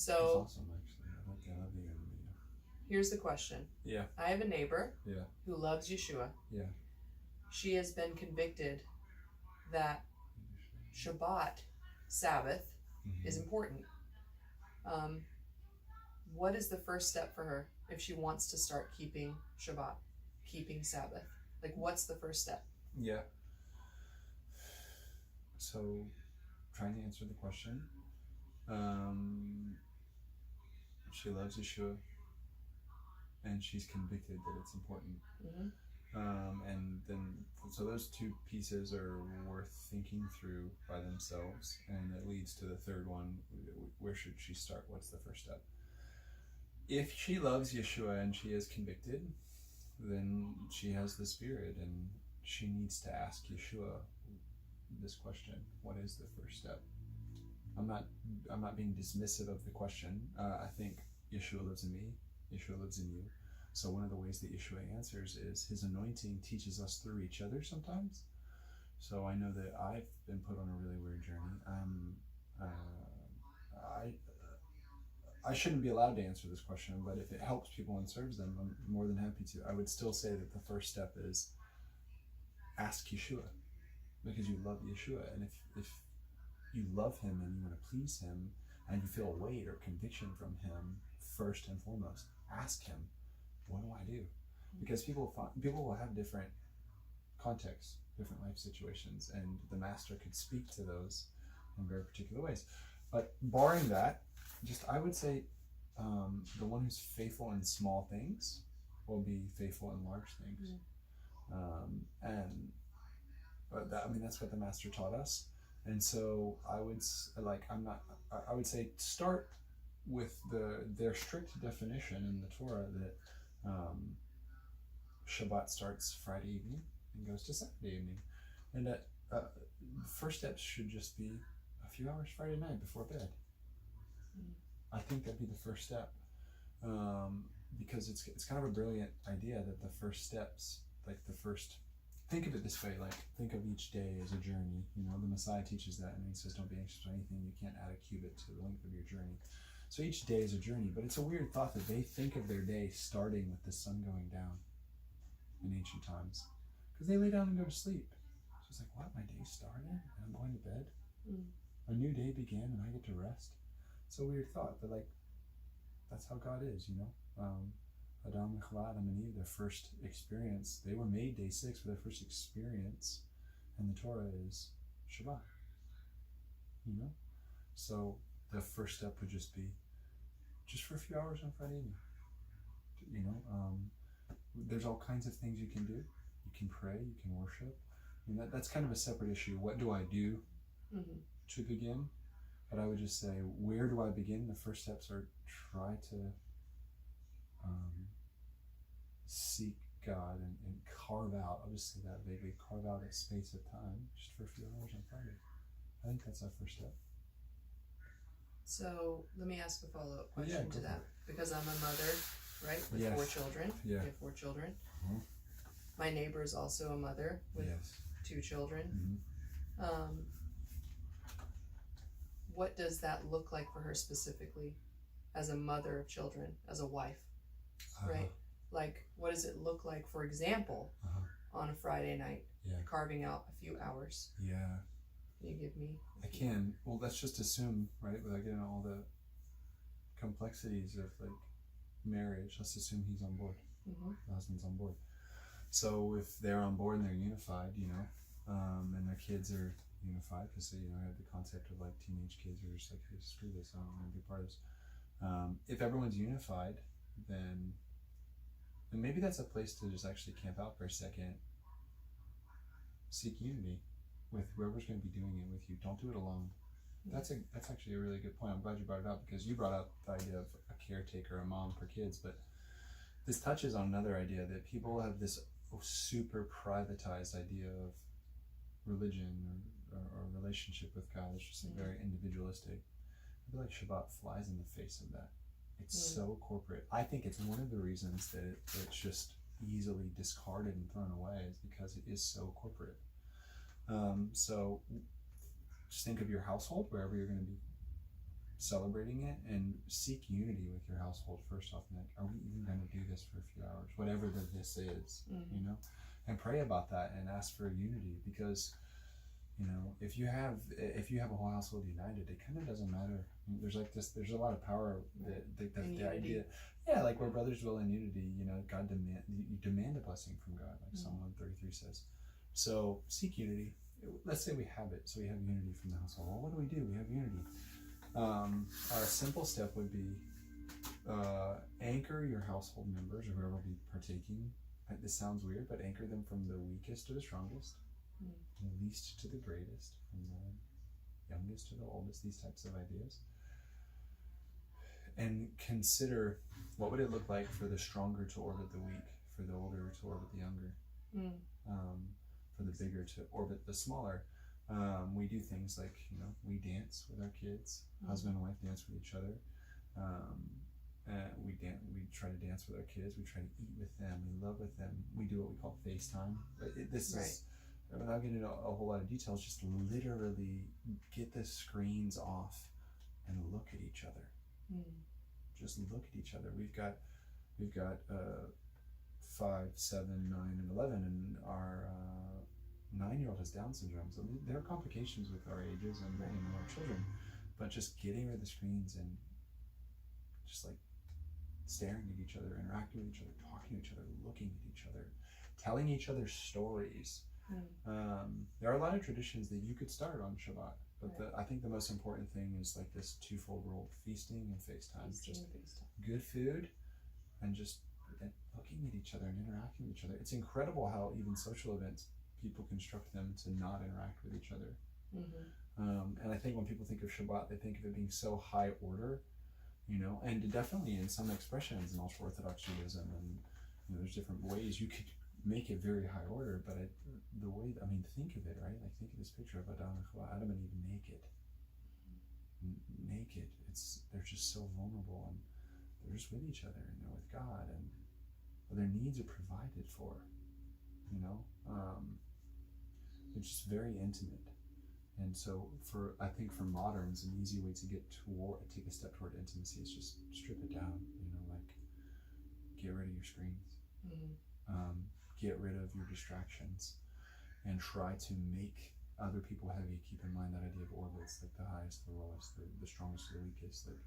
So that's awesome, actually. I love the yoga video. Here's the question. Yeah. I have a neighbor Yeah. who loves Yeshua. Yeah. She has been convicted that Shabbat, Sabbath, is important. What is the first step for her if she wants to start keeping Shabbat, keeping Sabbath? Like, what's the first step? Yeah. So, trying to answer the question. She loves Yeshua, and she's convicted that it's important. Mm-hmm. And then, so those two pieces are worth thinking through by themselves, and it leads to the third one. Where should she start? What's the first step? If she loves Yeshua and she is convicted, then she has the Spirit, and she needs to ask Yeshua this question: what is the first step? I'm not being dismissive of the question. I think Yeshua lives in me. Yeshua lives in you. So one of the ways that Yeshua answers is his anointing teaches us through each other sometimes. So I know that I've been put on a really weird journey. I shouldn't be allowed to answer this question, but if it helps people and serves them, I'm more than happy to. I would still say that the first step is ask Yeshua, because you love Yeshua. And if you love him and you want to please him and you feel a weight or conviction from him, first and foremost, ask him, what do I do? Because people will have different contexts, different life situations, and the master could speak to those in very particular ways. But barring that, I would say the one who's faithful in small things will be faithful in large things. That's what the master taught us. And so I would say start with their strict definition in the Torah that Shabbat starts Friday evening and goes to Saturday evening, and that the first steps should just be a few hours Friday night before bed. I think that'd be the first step, because it's kind of a brilliant idea that the first steps, think of it this way, think of each day as a journey. The Messiah teaches that, and he says, don't be anxious for anything. You can't add a cubit to the length of your journey. So each day is a journey, but it's a weird thought that they think of their day starting with the sun going down in ancient times, because they lay down and go to sleep. So it's like, what? My day started and I'm going to bed? A new day began and I get to rest? It's a weird thought, but that's how God is, Adam and Chava, Adam and Eve, their first experience, they were made day 6 for their first experience, and the Torah is Shabbat. So the first step would just be just for a few hours on Friday evening. There's all kinds of things you can do. You can pray, you can worship. That's kind of a separate issue. What do I do to begin? But I would just say, where do I begin? The first steps are try to seek God and carve out, I'll just say that vaguely, carve out a space of time just for a few hours on Friday. I think that's our first step. So let me ask a follow-up question to that. Because I'm a mother, right, with 4 children. Yeah. We have 4 children. My neighbor is also a mother with 2 children. What does that look like for her specifically as a mother of children, as a wife, right? What does it look like, for example, on a Friday night, carving out a few hours? Yeah. Can you give me? I can. Well, let's just assume, right, without getting all the complexities of marriage, let's assume he's on board. The husband's on board. So if they're on board and they're unified, and their kids are unified, because I have the concept of teenage kids are just hey, screw this, I don't want to be part of this. If everyone's unified, then maybe that's a place to just actually camp out for a second. Seek unity with whoever's going to be doing it with you. Don't do it alone. That's actually a really good point. I'm glad you brought it up, because you brought up the idea of a caretaker, a mom for kids, but this touches on another idea that people have this super privatized idea of religion or relationship with God. It's just very individualistic. I feel like Shabbat flies in the face of that. It's so corporate. I think it's one of the reasons that it's just easily discarded and thrown away is because it is so corporate. So just think of your household, wherever you're going to be celebrating it, and seek unity with your household first off. And like, are we even going to do this for a few hours, whatever this is, you know, and pray about that and ask for unity, because you know, if you have a whole household united, it kind of doesn't matter. There's a lot of power that the idea, like where brothers dwell in unity, you know, you demand a blessing from God, like Psalm 133 says. So seek unity. Let's say we have it, so we have unity from the household. Well, what do? We have unity. A simple step would be anchor your household members, or whoever will be partaking. This sounds weird, but anchor them from the weakest to the strongest, from the least to the greatest, from the youngest to the oldest, these types of ideas. And consider, what would it look like for the stronger to orbit the weak, for the older to orbit the younger, for the bigger to orbit the smaller. We do things like, you know, we dance with our kids, husband and wife dance with each other. We try to dance with our kids. We try to eat with them. We love with them. We do what we call FaceTime. This is, without getting into a whole lot of details, just literally get the screens off and look at each other. Just look at each other. We've got 5, 7, 9, and 11, and our 9-year-old has Down syndrome. So there are complications with our ages and our children, but just getting rid of the screens and just like staring at each other, interacting with each other, talking to each other, looking at each other, telling each other stories. There are a lot of traditions that you could start on Shabbat, but I think the most important thing is like this twofold rule: feasting and FaceTime. Just good food and just looking at each other and interacting with each other. It's incredible how even social events, people construct them to not interact with each other. And I think when people think of Shabbat, they think of it being so high order, you know, and definitely in some expressions in ultra-Orthodox Judaism, and you know, there's different ways you could make it very high order, but the way, I mean, think of it, right? Like think of this picture of Adam and Eve naked. They're just so vulnerable, and they're just with each other, and they're with God, and their needs are provided for, you know. It's just very intimate. And so I think for moderns, an easy way to take a step toward intimacy is just strip it down, you know, like get rid of your screens, get rid of your distractions, and try to make other people heavy. Keep in mind that idea of orbits, like the highest, the lowest, the strongest, the weakest. Like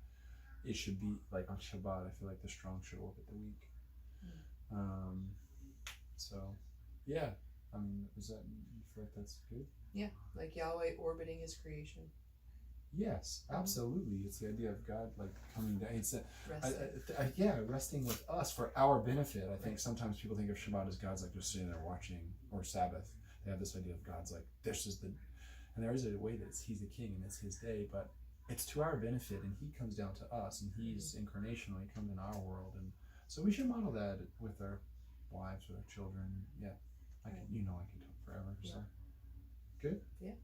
it should be like on Shabbat, I feel like the strong should orbit the weak. So yeah, I mean, you feel like that's good? Yeah, like Yahweh orbiting his creation. Yes, absolutely. It's the idea of God like coming down. It's resting with us for our benefit. I think sometimes people think of Shabbat as God's like just sitting there watching, or Sabbath. They have this idea of God's like, and there is a way that he's the king and it's his day, but it's to our benefit, and he comes down to us, and he's incarnational. He comes in our world, and so we should model that with our wives, with our children. Yeah, I can talk forever. So good. Yeah.